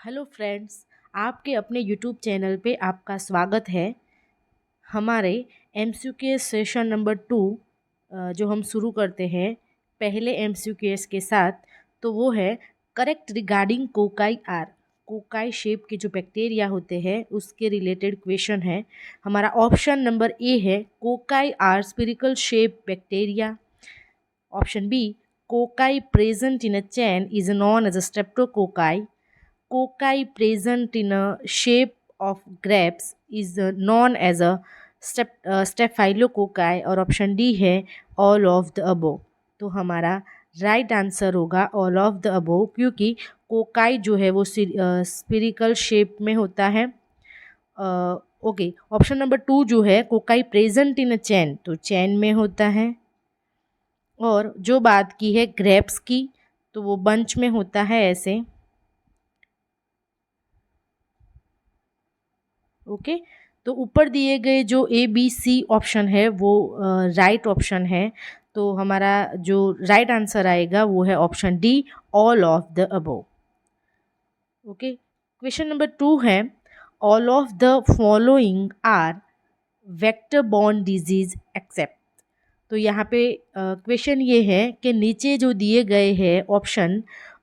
Hello friends, आपके अपने YouTube channel पे आपका स्वागत है। हमारे एमसीक्यू सेशन नंबर 2 जो हम शुरू करते हैं पहले एमसीक्यूएस के साथ, तो वो है correct regarding cocci are. Cocci shape के जो बैक्टीरिया होते हैं उसके रिलेटेड क्वेश्चन है। हमारा ऑप्शन नंबर ए है cocci are spherical shape bacteria. Option B, cocci present in a chain is known as a streptococci. Cocci present in a shape of grapes is known as a staphylococci। और option D है all of the above. तो हमारा right answer होगा all of the above, क्योंकि cocci जो है वो spherical shape में होता है। ओके, ऑप्शन नंबर 2 जो है कोकाई प्रेजेंट इन अ चैन, तो चैन में होता है। और जो बात की है ग्रेप्स की, तो वो बंच में होता है ऐसे। ओके, तो ऊपर दिए गए जो ए बी सी ऑप्शन है वो राइट ऑप्शन है। तो हमारा जो राइट आंसर आएगा वो है option D all of the above. Okay, question number 2 है all of the following are vector borne disease except. तो यहाँ पे क्वेश्चन ये है कि नीचे जो दिए गए हैं ऑप्शन,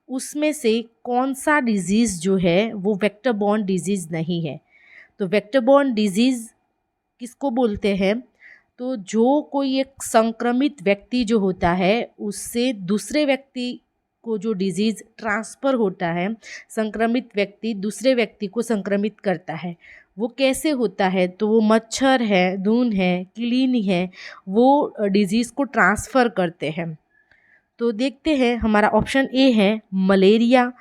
उसमें से कौन सा डिजीज़ जो है वो वेक्टर बॉर्न डिजीज़ नहीं है। तो वेक्टर बॉर्न डिजीज़ किसको बोलते हैं? तो जो कोई एक संक्रमित व्यक्ति जो होता है उससे दूसरे व्यक्ति को जो डिजीज़ ट्रांसफ़र होता है, संक्रमित व्यक्ति दूसरे व्यक्ति को संक्रमित करता है, वो कैसे होता है? तो वो मच्छर है, दून है, किलीन है, वो डिजीज़ को ट्रांसफ़र करते हैं। तो देखते हैं, हमारा ऑप्शन ए है malaria,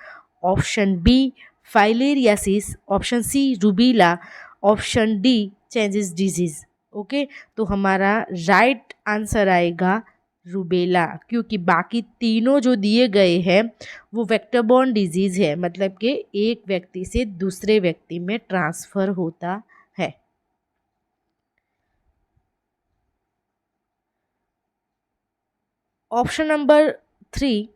option B filariasis, option C rubella, option D Chagas disease. Okay, तो हमारा राइट आंसर आएगा रूबेला, क्योंकि बाकी तीनों जो दिए गए हैं वो वेक्टर बॉर्न डिजीज़ है, मतलब कि एक व्यक्ति से दूसरे व्यक्ति में ट्रांसफ़र होता है। ऑप्शन नंबर 3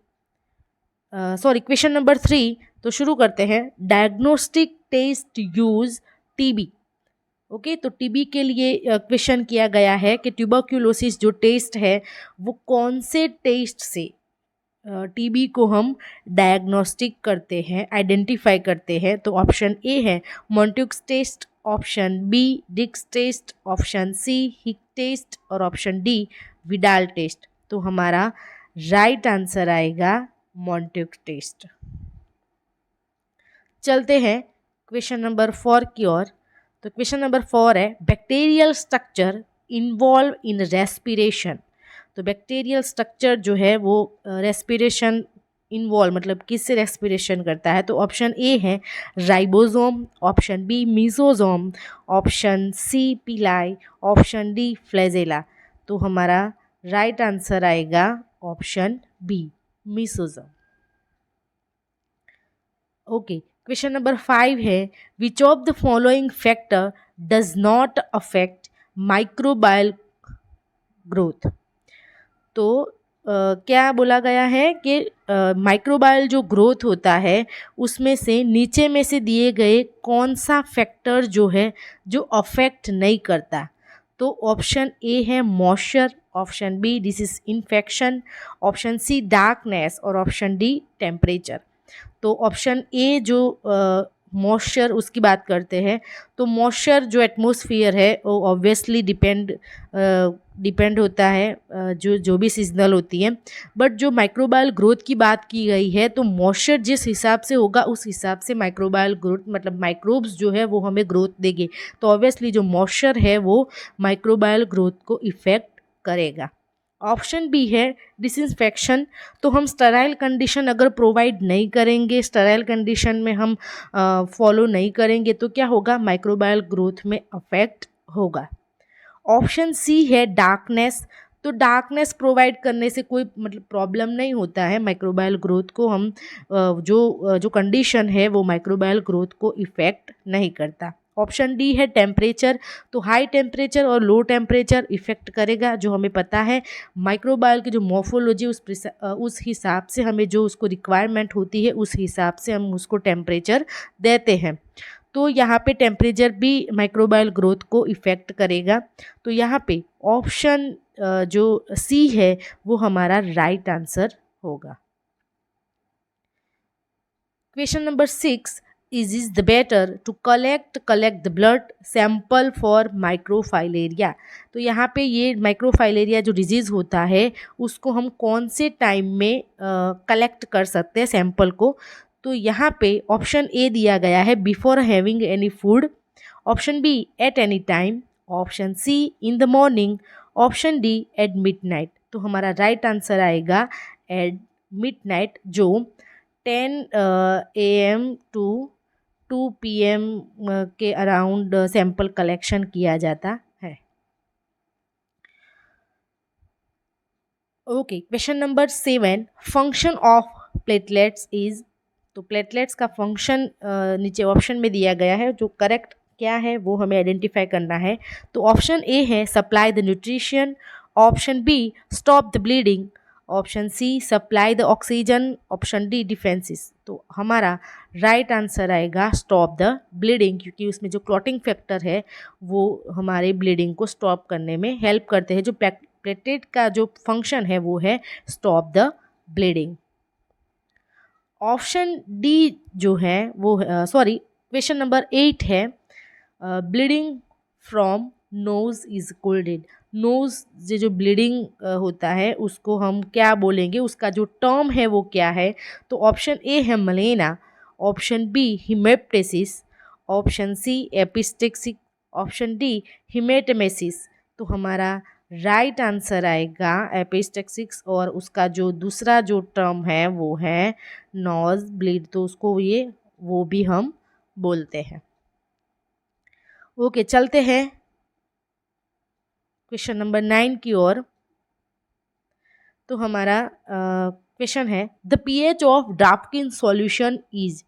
क्वेश्चन नंबर 3, तो शुरू करते हैं। Diagnostic test use TB. Okay, तो टीबी के लिए क्वेश्चन किया गया है कि ट्यूबरक्यूलोसिस जो टेस्ट है वो कौन से टेस्ट से टीबी को हम डायग्नोस्टिक करते हैं, आइडेंटिफाई करते हैं। तो ऑप्शन ए है मॉन्ट्यूक्स टेस्ट, ऑप्शन बी डिक्स टेस्ट, ऑप्शन सी हिक टेस्ट और ऑप्शन डी विडाल टेस्ट। तो हमारा राइट आंसर आएगा मॉन्ट्यूक्स टेस्ट। चलते हैं क्वेश्चन नंबर 4 की ओर। तो क्वेश्चन नंबर 4 है bacterial structure involve in respiration. तो बैक्टीरियल स्ट्रक्चर जो है वो रेस्पिरेशन इन्वॉल्व, मतलब किससे रेस्पिरेशन करता है? तो ऑप्शन ए है राइबोसोम, option B mesosome, option C pili, option D flagella. तो हमारा राइट आंसर आएगा option B mesosome. Okay, question number 5 है which of the following factor does not affect microbial growth. तो क्या बोला गया है कि माइक्रोबायल जो ग्रोथ होता है उसमें से नीचे में से दिए गए कौन सा फैक्टर जो है जो अफेक्ट नहीं करता? तो ऑप्शन ए है मॉइस्चर, option B disease infection, option C darkness और ऑप्शन डी टेम्परेचर। तो ऑप्शन ए जो मॉइस्चर उसकी बात करते हैं, तो मॉइस्चर जो एटमॉस्फेयर है वो ऑब्वियसली डिपेंड होता है जो भी सीजनल होती है। बट जो माइक्रोबायल ग्रोथ की बात की गई है, तो मॉइस्चर जिस हिसाब से होगा उस हिसाब से माइक्रोबायल ग्रोथ, मतलब माइक्रोब्स जो है वो हमें ग्रोथ देंगे। तो ऑब्वियसली जो मॉइस्चर है वो माइक्रोबायल ग्रोथ को इफ़ेक्ट करेगा। ऑप्शन बी है डिसइंफेक्शन। तो हम स्टराइल कंडीशन अगर प्रोवाइड नहीं करेंगे, स्टराइल कंडीशन में हम फॉलो नहीं करेंगे, तो क्या होगा? माइक्रोबायल ग्रोथ में अफेक्ट होगा। ऑप्शन सी है डार्कनेस। तो डार्कनेस प्रोवाइड करने से कोई मतलब प्रॉब्लम नहीं होता है माइक्रोबायल ग्रोथ को, हम जो कंडीशन है वो माइक्रोबायल ग्रोथ को इफ़ेक्ट नहीं करता। ऑप्शन डी है टेम्परेचर। तो हाई टेम्परेचर और लो टेम्परेचर इफेक्ट करेगा, जो हमें पता है माइक्रोबायल की जो मॉर्फोलॉजी उस हिसाब से हमें जो उसको रिक्वायरमेंट होती है उस हिसाब से हम उसको टेम्परेचर देते हैं। तो यहाँ पे टेम्परेचर भी माइक्रोबायल ग्रोथ को इफ़ेक्ट करेगा। तो यहाँ पे ऑप्शन जो सी है वो हमारा राइट आंसर होगा। Question number 6 is the better to collect the blood sample for microfilaria। तो यहाँ पे ये माइक्रोफाइलेरिया जो डिजीज़ होता है उसको हम कौन से टाइम में कलेक्ट कर सकते हैं सैंपल को। तो यहाँ पे ऑप्शन ए दिया गया है before having any food, option B at any time, option C in the morning, option D at midnight. तो हमारा राइट आंसर आएगा एट मिडनाइट, जो 10 AM टू 2 PM के अराउंड सैंपल कलेक्शन किया जाता है। Okay, question number 7 function of platelets is. तो platelets का फंक्शन नीचे ऑप्शन में दिया गया है, जो करेक्ट क्या है वो हमें आइडेंटिफाई करना है। तो ऑप्शन ए है supply the nutrition, option B stop the bleeding, option C supply the oxygen, option D defences. तो हमारा राइट आंसर आएगा स्टॉप द ब्लीडिंग, क्योंकि उसमें जो क्लॉटिंग फैक्टर है वो हमारे ब्लीडिंग को स्टॉप करने में हेल्प करते हैं। जो प्लेटलेट का जो फंक्शन है वो है stop the bleeding. Option D जो है वो सॉरी क्वेश्चन नंबर 8 है bleeding from nose is called. Nose से जो ब्लीडिंग होता है उसको हम क्या बोलेंगे, उसका जो टर्म है वो क्या है। तो ऑप्शन ए है melaena, option B haemoptysis, option C epistaxis, option D haematemesis. तो हमारा राइट आंसर आएगा एपिस्टेक्सिस, और उसका जो दूसरा जो टर्म है वो है नोज ब्लीड, तो उसको ये वो भी हम बोलते हैं। ओके, चलते हैं क्वेश्चन नंबर 9 की ओर। तो हमारा क्वेश्चन है the pH of Dakin solution is.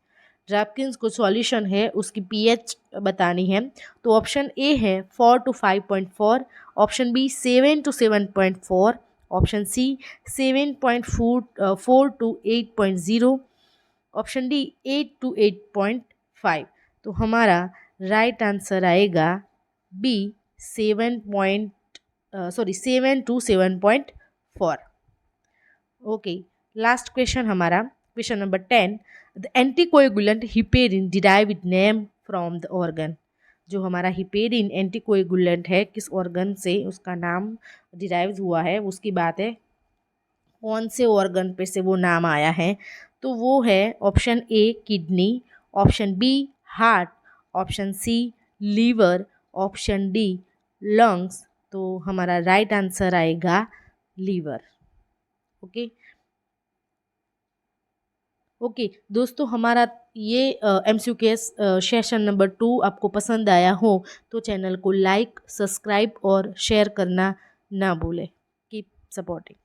Dakin's को सॉल्यूशन है उसकी पीएच बतानी है। तो ऑप्शन ए है 4 to 5.4, option B 7 to 7.4, option C 7.4 to 8.0, option D 8 to 8.5। तो हमारा राइट आंसर आएगा B 7 to 7.4। Okay, last question हमारा question number 10 the anticoagulant heparin derive it name from the organ. जो हमारा हिपेरिन एंटीकोएगुलेंट है किस organ से उसका नाम डिराइव हुआ है उसकी बात है, कौन से ऑर्गन पे से वो नाम आया है। तो वो है option A kidney, option B heart, option C liver, option D lungs. तो हमारा राइट आंसर आएगा लीवर। ओके ओके दोस्तों, हमारा ये MCQ सेशन नंबर 2 आपको पसंद आया हो तो चैनल को लाइक, सब्सक्राइब और शेयर करना ना भूलें। Keep supporting.